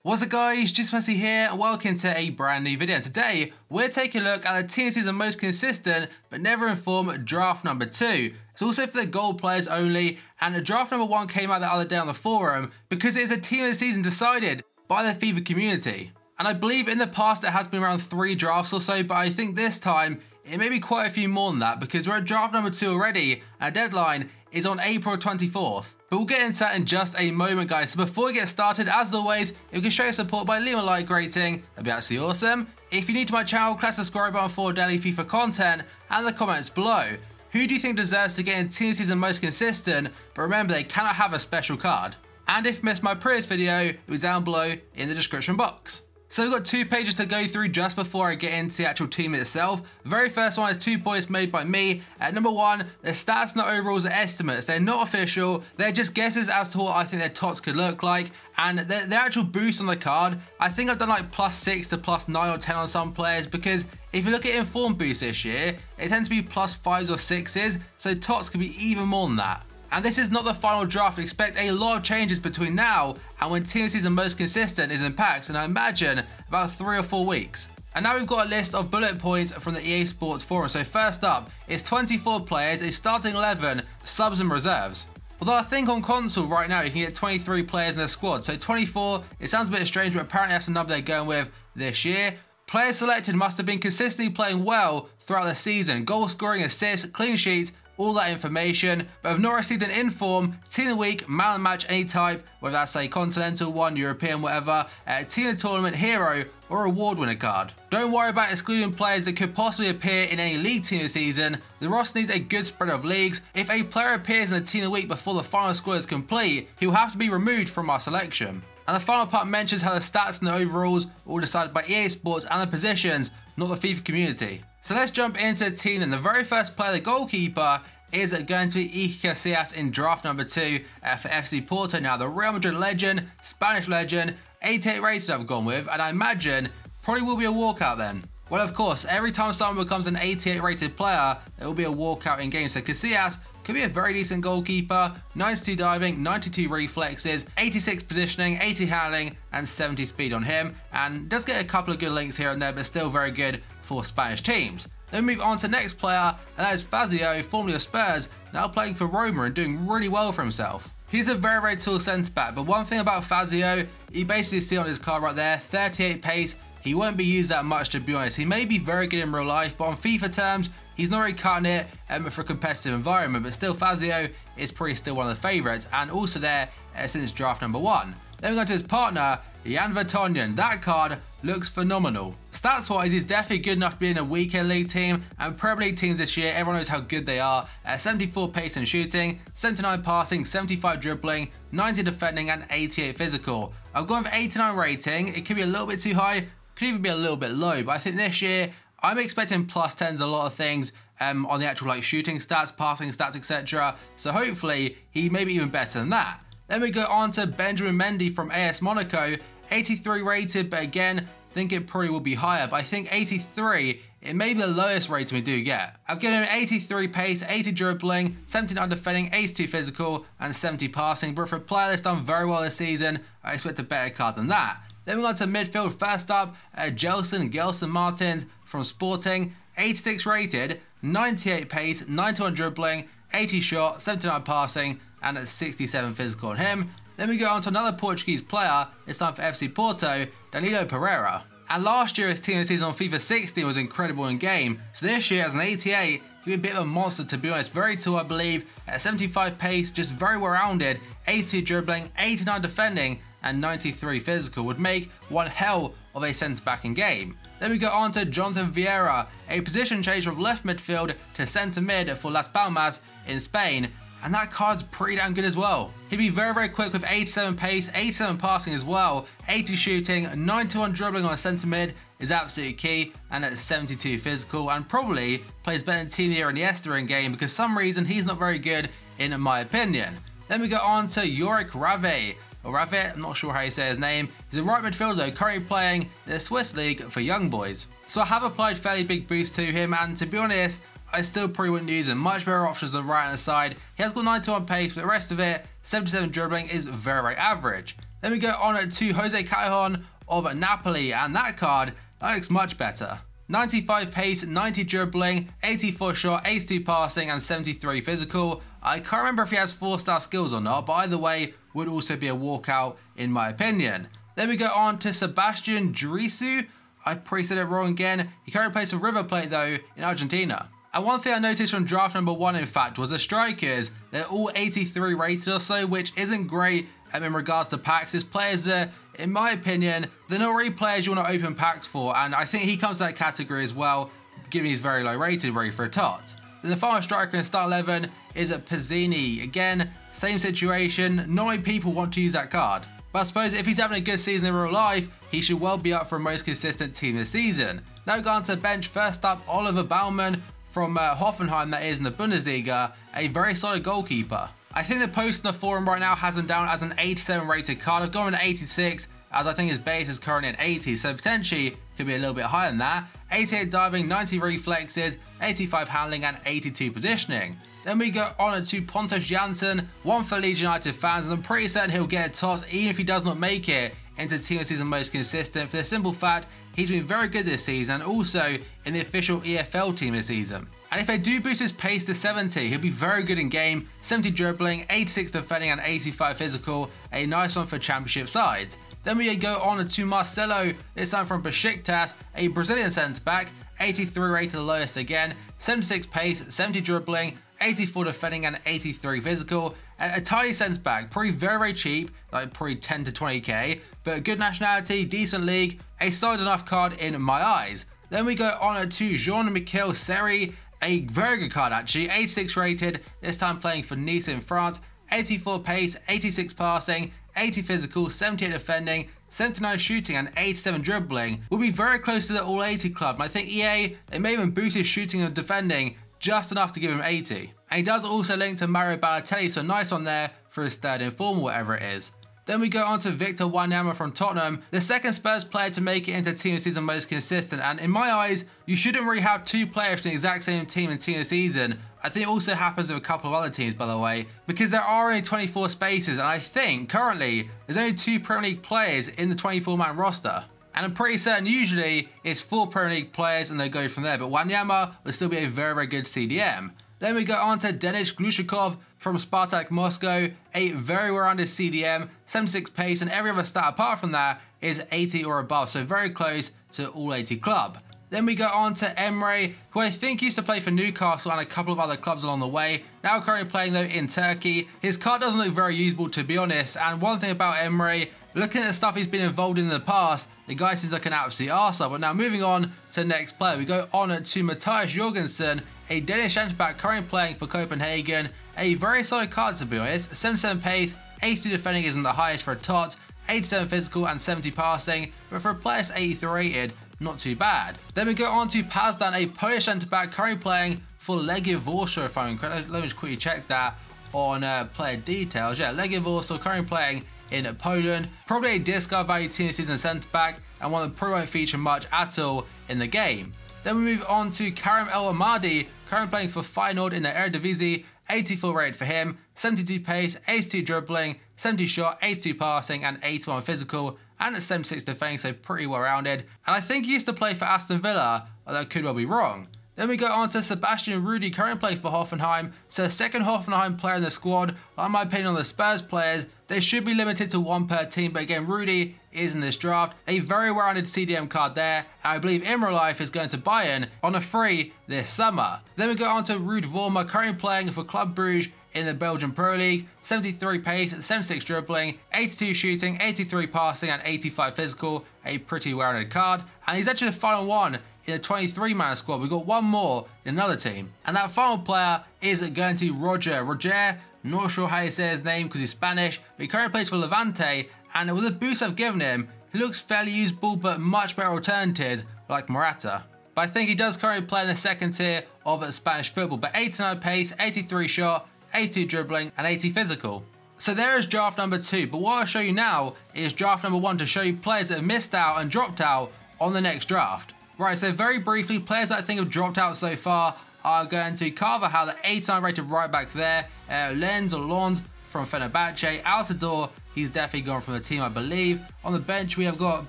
What's up guys, Just Messi here and welcome to a brand new video. Today we're taking a look at the team season most consistent but never informed draft number 2. It's also for the gold players only, and draft number 1 came out the other day on the forum because it is a team of the season decided by the FIFA community. And I believe in the past it has been around 3 drafts or so, but I think this time it may be quite a few more than that because we're at draft number 2 already and the deadline is on April 24th. But we'll get into that in just a moment guys. So before we get started, as always, if you can show your support by leaving a like rating, that'd be absolutely awesome. If you're new to my channel, click the subscribe button for daily FIFA content and the comments below. Who do you think deserves to get in team season most consistent, but remember they cannot have a special card? And if you missed my previous video, it will be down below in the description box. So we've got 2 pages to go through just before I get into the actual team itself. The very first one is 2 points made by me. At number 1, the stats and the overalls are estimates. They're not official, they're just guesses as to what I think their TOTS could look like. And the actual boost on the card, I think I've done like +6 to +9 or 10 on some players, because if you look at informed boosts this year, it tends to be +5s or 6s, so TOTS could be even more than that. And this is not the final draft. Expect a lot of changes between now and when team season most consistent is in packs, and I imagine about 3 or 4 weeks. And now we've got a list of bullet points from the EA Sports forum. So first up is 24 players, a starting 11, subs and reserves. Although I think on console right now you can get 23 players in a squad, so 24, it sounds a bit strange, but apparently that's the number they're going with this year. Players selected must have been consistently playing well throughout the season, goal scoring, assists, clean sheets, all that information, but have not received an inform, team of the week, man of the match, any type, whether that's a continental one, European, whatever, team of the tournament, hero, or award winner card. Don't worry about excluding players that could possibly appear in any league team this season. The roster needs a good spread of leagues. If a player appears in the team of the week before the final squad is complete, he will have to be removed from our selection. And the final part mentions how the stats and the overalls are all decided by EA Sports and the positions, not the FIFA community. So let's jump into the team, and the very first player, the goalkeeper, is going to be Iker Casillas in draft number 2 for FC Porto. Now the Real Madrid legend, Spanish legend, 88 rated I've gone with, and I imagine probably will be a walkout then. Well, of course, every time someone becomes an 88 rated player, there will be a walkout in game. So Casillas could be a very decent goalkeeper, 92 diving, 92 reflexes, 86 positioning, 80 handling, and 70 speed on him, and does get a couple of good links here and there, but still very good for Spanish teams. Then we move on to the next player, and that is Fazio, formerly of Spurs, now playing for Roma and doing really well for himself. He's a very tall centre back, but one thing about Fazio, you basically see on his card right there, 38 pace. He won't be used that much, to be honest. He may be very good in real life, but on FIFA terms, he's not really cutting it for a competitive environment. But still, Fazio is probably still one of the favourites, and also there since draft number 1. Then we go to his partner, Jan Vertonghen. That card looks phenomenal. Stats wise, he's definitely good enough to be in a weekend league team, and Premier League teams this year, everyone knows how good they are. 74 pace and shooting, 79 passing, 75 dribbling, 90 defending, and 88 physical. I've gone with 89 rating. It could be a little bit too high, could even be a little bit low, but I think this year I'm expecting +10s a lot of things on the actual like shooting stats, passing stats, etc. So hopefully he may be even better than that. Then we go on to Benjamin Mendy from AS Monaco, 83 rated, but again, I think it probably will be higher, but I think 83, it may be the lowest rating we do get. I've given him 83 pace, 80 dribbling, 79 defending, 82 physical, and 70 passing, but for a player that's done very well this season, I expect a better card than that. Then we go on to midfield. First up, Gelson Martins from Sporting, 86 rated, 98 pace, 91 dribbling, 80 shot, 79 passing, and 67 physical on him. Then we go on to another Portuguese player, this time for FC Porto, Danilo Pereira. And last year his team of the season on FIFA 16 was incredible in game, so this year as an 88, he'll be a bit of a monster, to be honest. Very tall, I believe, at 75 pace, just very well rounded, 82 dribbling, 89 defending, and 93 physical. Would make one hell of a centre back in game. Then we go on to Jonathan Vieira, a position change from left midfield to centre mid for Las Palmas in Spain, and that card's pretty damn good as well. He'd be very quick with 87 pace, 87 passing as well, 80 shooting, 91 dribbling on centre mid is absolutely key, and at 72 physical, and probably plays better than Tino and Iniesta in game, because for some reason he's not very good in my opinion. Then we go on to Yorick Rave, I'm not sure how you say his name. He's a right midfielder currently playing the Swiss League for young boys. So I have applied fairly big boost to him, and to be honest, I still probably wouldn't use him. Much better options on the right hand side. He has got 91 pace, but the rest of it, 77 dribbling, is very average. Then we go on to Jose Callejon of Napoli, and that card looks much better. 95 pace, 90 dribbling, 84 shot, 82 passing and 73 physical. I can't remember if he has 4-star skills or not, but either way would also be a walkout in my opinion. Then we go on to Sebastian Drisu. I probably said it wrong again. He currently plays for River Plate though in Argentina. And one thing I noticed from draft number 1 in fact was the strikers. They're all 83 rated or so, which isn't great in regards to packs. There's players that, in my opinion, they're not really players you want to open packs for, and I think he comes to that category as well, given he's very low rated, ready for a TOTS. Then the final striker in start 11 is Pizzini. Again, same situation, not many people want to use that card. But I suppose if he's having a good season in real life, he should well be up for a most consistent team this season. Now going to bench, first up, Oliver Baumann from Hoffenheim, that is in the Bundesliga, a very solid goalkeeper. I think the post in the forum right now has him down as an 87 rated card. I've gone with an 86 as I think his base is currently at 80, so potentially could be a little bit higher than that. 88 diving, 90 reflexes, 85 handling and 82 positioning. Then we go on to Pontus Jansson, one for Leeds United fans, and I'm pretty certain he'll get a TOTS even if he does not make it into team of the season most consistent, for the simple fact he's been very good this season and also in the official EFL team this season. And if they do boost his pace to 70, he'll be very good in game, 70 dribbling, 86 defending and 85 physical, a nice one for championship sides. Then we go on to Marcelo, this time from Besiktas, a Brazilian centre back, 83 rated the lowest again, 76 pace, 70 dribbling, 84 defending and 83 physical, and a tiny centre back, probably very cheap, like probably 10 to 20k, but good nationality, decent league, a solid enough card in my eyes. Then we go on to Jean-Michel Seri, a very good card actually, 86 rated, this time playing for Nice in France, 84 pace, 86 passing, 80 physical, 78 defending, 79 shooting and 87 dribbling. Will be very close to the all 80 club, and I think EA, they may even boost his shooting and defending just enough to give him 80. And he does also link to Mario Balotelli, so nice on there for his third informal, whatever it is. Then we go on to Victor Wanyama from Tottenham, the second Spurs player to make it into team of the season most consistent, and in my eyes, you shouldn't really have two players from the exact same team in team of the season. I think it also happens with a couple of other teams, by the way, because there are only 24 spaces, and I think currently there's only 2 Premier League players in the 24-man roster. And I'm pretty certain usually it's 4 Premier League players and they go from there, but Wanyama will still be a very good CDM. Then we go on to Denis Glushakov from Spartak Moscow, a very well-rounded CDM, 76 pace, and every other stat apart from that is 80 or above, so very close to all 80 club. Then we go on to Emre, who I think used to play for Newcastle and a couple of other clubs along the way, now currently playing though in Turkey. His card doesn't look very usable to be honest, and one thing about Emre, looking at the stuff he's been involved in the past, the guy seems like an absolute arsehole. But now moving on to the next player, we go on to Matthias Jorgensen, a Danish centre-back currently playing for Copenhagen, a very solid card to be honest, 77 pace, 82 defending isn't the highest for a TOTS, 87 physical and 70 passing, but for a player that's 83 rated, not too bad. Then we go on to Pazdan, a Polish centre-back currently playing for Legia Warsaw, if I'm correct. Let me just quickly check that on player details. Yeah, Legia Warsaw currently playing in Poland. Probably a discard value team this season centre-back, and one that probably won't feature much at all in the game. Then we move on to Karim El Amadi, currently playing for Feyenoord in the Eredivisie, 84 rated for him, 72 pace, 82 dribbling, 70 shot, 82 passing and 81 physical, and 76 defending, so pretty well rounded. And I think he used to play for Aston Villa, although I could well be wrong. Then we go on to Sebastian Rudy, currently playing for Hoffenheim, so the second Hoffenheim player in the squad. In my opinion on the Spurs players, they should be limited to 1 per team, but again Rudy is in this draft, a very well-rounded CDM card there, and I believe in real life is going to Bayern on a free this summer. Then we go on to Ruud Vormer, currently playing for Club Brugge in the Belgian Pro League, 73 pace, 76 dribbling, 82 shooting, 83 passing and 85 physical, a pretty well-rounded card, and he's actually the final one in a 23-man squad. We've got one more in another team, and that final player is going to Roger, not sure how you say his name because he's Spanish, but he currently plays for Levante, and with the boost I've given him, he looks fairly usable but much better alternatives like Morata. But I think he does currently play in the second tier of Spanish football, but 89 pace, 83 shot, 82 dribbling and 80 physical. So there is draft number 2, but what I'll show you now is draft number 1 to show you players that have missed out and dropped out on the next draft. Right, so very briefly, players that I think have dropped out so far are going to be Carvajal, the 89 rated right back there, Lens or Lond from Fenerbahce, Altidore, He's definitely gone from the team, I believe. On the bench, we have got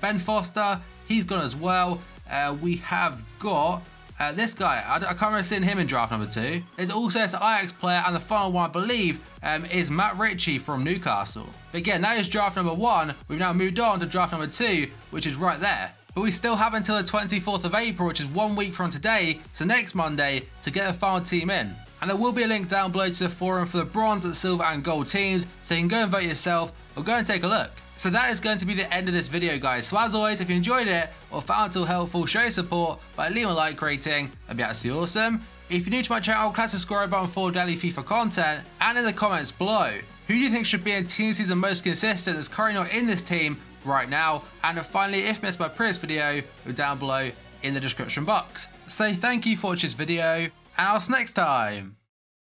Ben Foster. He's gone as well. We have got this guy. I can't remember seeing him in draft number 2. There's also this Ajax player, and the final one, I believe, is Matt Ritchie from Newcastle. But again, that is draft number 1. We've now moved on to draft number 2, which is right there. But we still have until the 24th of April, which is 1 week from today, so next Monday, to get the final team in. And there will be a link down below to the forum for the bronze, silver and gold teams, so you can go and vote yourself or go and take a look. So that is going to be the end of this video, guys. So as always, if you enjoyed it or found it helpful, show your support by leaving a like rating. That'd be absolutely awesome. If you're new to my channel, click the subscribe button for daily FIFA content. And in the comments below, who do you think should be in team season most consistent that's currently not in this team right now? And finally, if you missed my previous video, go down below in the description box. So thank you for watching this video, and I'll see you next time.